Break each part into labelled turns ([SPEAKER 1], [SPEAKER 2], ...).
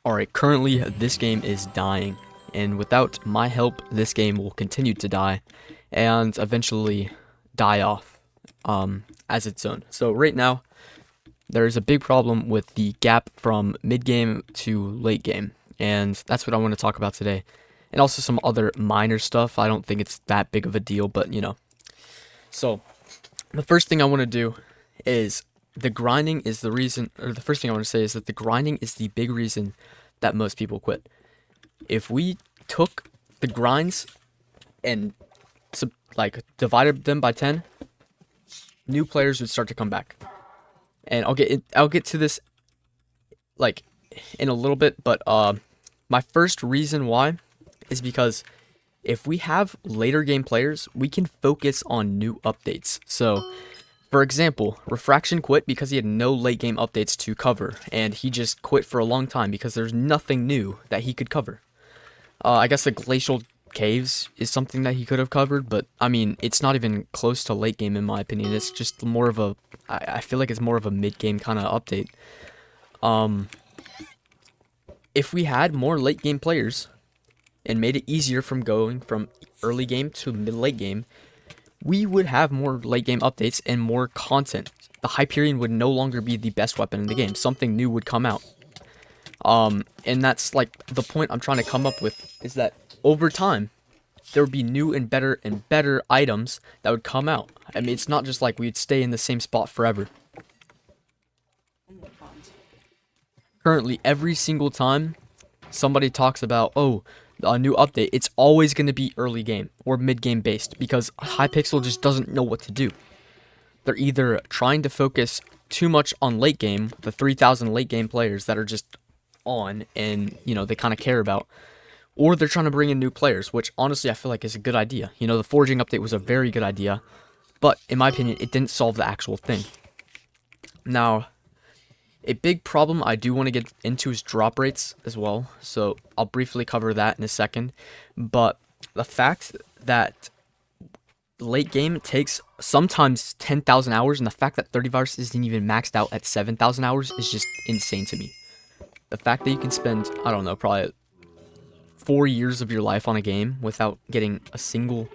[SPEAKER 1] Alright, currently this game is dying, and without my help, this game will continue to die, and eventually die off as its own. So right now, there's a big problem with the gap from mid-game to late game, and that's what I want to talk about today. And also some other minor stuff. I don't think it's that big of a deal, but you know. So, the first thing I want to do is the grinding is the reason, or the first thing I want to say is that the grinding is the big reason that most people quit. If we took the grinds and divided them by 10, new players would start to come back. And I'll get to this like in a little bit, but my first reason why is because if we have later game players, we can focus on new updates. So, for example, Refraction quit because he had no late game updates to cover, and he just quit for a long time because there's nothing new that he could cover. I guess the Glacial Caves is something that he could have covered, but I mean, it's not even close to late game in my opinion. It's just more of a, I feel like it's more of a mid game kind of update. If we had more late game players and made it easier from going from early game to late game, we would have more late game updates and more content. The Hyperion would no longer be the best weapon in the game. Something new would come out. And that's like the point I'm trying to come up with, is that over time, there would be new and better items that would come out. I mean, it's not just like we'd stay in the same spot forever. Currently, every single time somebody talks about, oh, a new update, it's always going to be early game or mid game based, because Hypixel just doesn't know what to do. They're either trying to focus too much on late game, the 3,000 late game players that are just on and, you know, they kind of care about, or they're trying to bring in new players, which honestly I feel like is a good idea. You know, the forging update was a very good idea, but in my opinion, it didn't solve the actual thing. Now, a big problem I do want to get into is drop rates as well, so I'll briefly cover that in a second. But the fact that late game takes sometimes 10,000 hours, and the fact that 30 virus isn't even maxed out at 7,000 hours is just insane to me. The fact that you can spend, I don't know, probably 4 years of your life on a game without getting a single,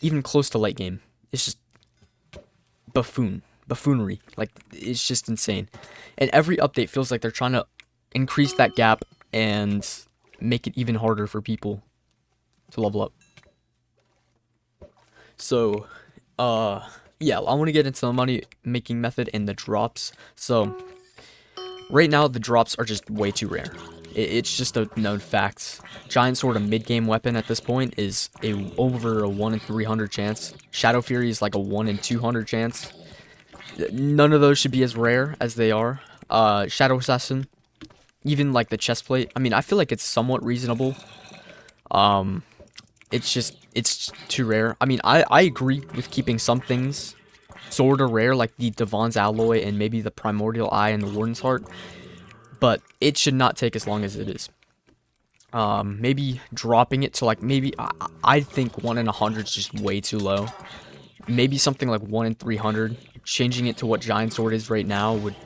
[SPEAKER 1] even close to late game, is just buffoonery. Like, it's just insane. And every update feels like they're trying to increase that gap and make it even harder for people to level up. So, yeah, I want to get into the money making method and the drops. So, right now the drops are just way too rare. It's just a known fact. Giant Sword, a mid-game weapon at this point, is over a 1 in 300 chance. Shadow Fury is like a 1 in 200 chance. None of those should be as rare as they are. Shadow Assassin, even like the chestplate, I mean, I feel like it's somewhat reasonable. It's too rare. I mean, I agree with keeping some things sort of rare, like the Devon's Alloy and maybe the Primordial Eye and the Warden's Heart, but it should not take as long as it is. Maybe dropping it to like, maybe, I think 1 in 100 is just way too low. Maybe something like 1 in 300. Changing it to what Giant Sword is right now would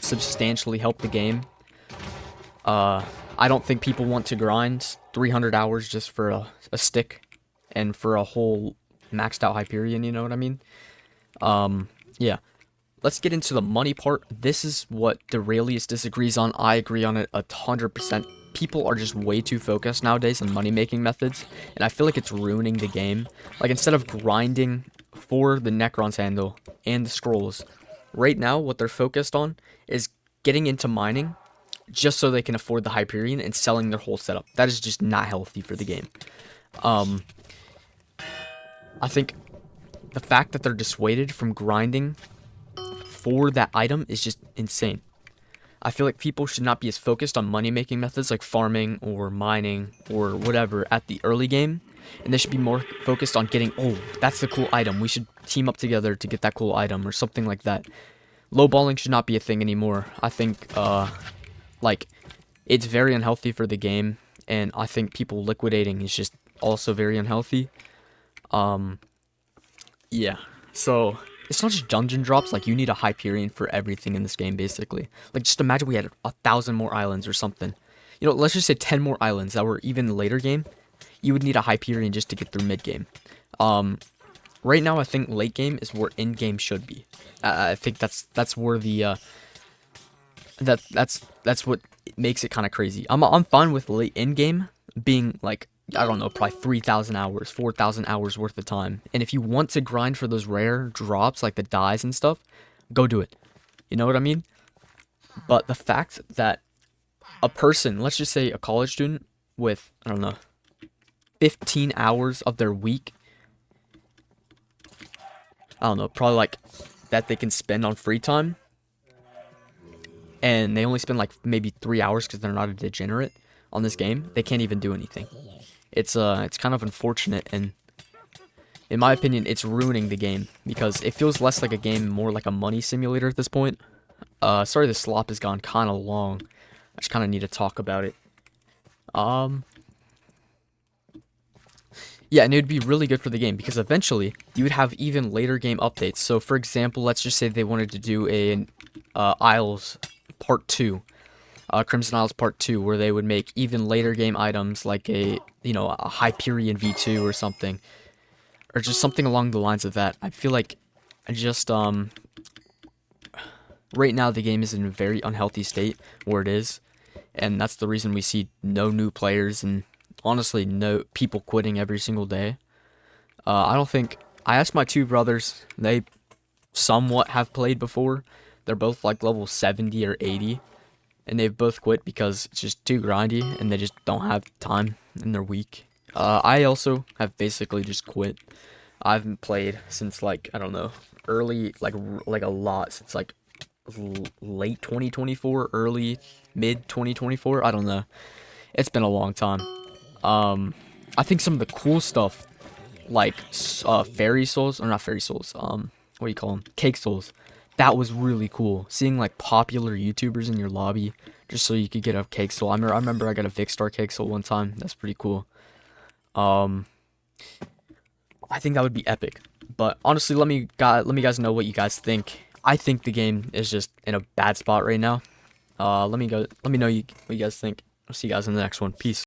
[SPEAKER 1] substantially help the game. I don't think people want to grind 300 hours just for a stick and for a whole maxed out Hyperion, you know what I mean? Yeah. Let's get into the money part. This is what Derelius disagrees on. I agree on it 100%. People are just way too focused nowadays on money-making methods, and I feel like it's ruining the game. Like, instead of grinding for the Necron's handle and the scrolls, right now what they're focused on is getting into mining just so they can afford the Hyperion and selling their whole setup. That is just not healthy for the game. I think the fact that they're dissuaded from grinding for that item is just insane. I feel like people should not be as focused on money-making methods like farming or mining or whatever at the early game, and they should be more focused on getting, oh, that's the cool item, we should team up together to get that cool item, or something like that. Lowballing should not be a thing anymore. I think, like, it's very unhealthy for the game, and I think people liquidating is just also very unhealthy. Yeah, so it's not just dungeon drops. Like, you need a Hyperion for everything in this game, basically. Like, just imagine we had 1,000 more islands or something. You know, let's just say 10 more islands that were even later game. You would need a Hyperion just to get through mid game. Right now, I think late game is where in game should be. I think that's where the that's what makes it kind of crazy. I'm fine with late in game being like, I don't know, probably 3,000 hours, 4,000 hours worth of time. And if you want to grind for those rare drops like the dyes and stuff, go do it. You know what I mean? But the fact that a person, let's just say a college student with, I don't know, 15 hours of their week, I don't know, probably like that they can spend on free time, and they only spend like maybe 3 hours because they're not a degenerate on this game, they can't even do anything. It's kind of unfortunate, and in my opinion, it's ruining the game because it feels less like a game, more like a money simulator at this point. Sorry, the slop has gone kind of long. I just kind of need to talk about it. Yeah, and it would be really good for the game because eventually you would have even later game updates. So, for example, let's just say they wanted to do a Isles Part 2, Crimson Isles Part 2, where they would make even later game items like a Hyperion V2 or something, or just something along the lines of that. I feel like just right now the game is in a very unhealthy state where it is, and that's the reason we see no new players and honestly no people quitting every single day. I don't think, I asked my two brothers, they somewhat have played before. They're both like level 70 or 80, and they've both quit because it's just too grindy and they just don't have time in their week. I also have basically just quit. I haven't played since like, I don't know, early, like a lot, since like late 2024, early mid 2024. I don't know, it's been a long time. I think some of the cool stuff, like fairy souls, or not fairy souls, what do you call them, cake souls, that was really cool. Seeing like popular YouTubers in your lobby just so you could get a cake soul. I remember I got a Vicstar cake soul one time. That's pretty cool. I think that would be epic. But honestly, let me guys know what you guys think. I think the game is just in a bad spot right now. Let me know what you guys think. I'll see you guys in the next one. Peace.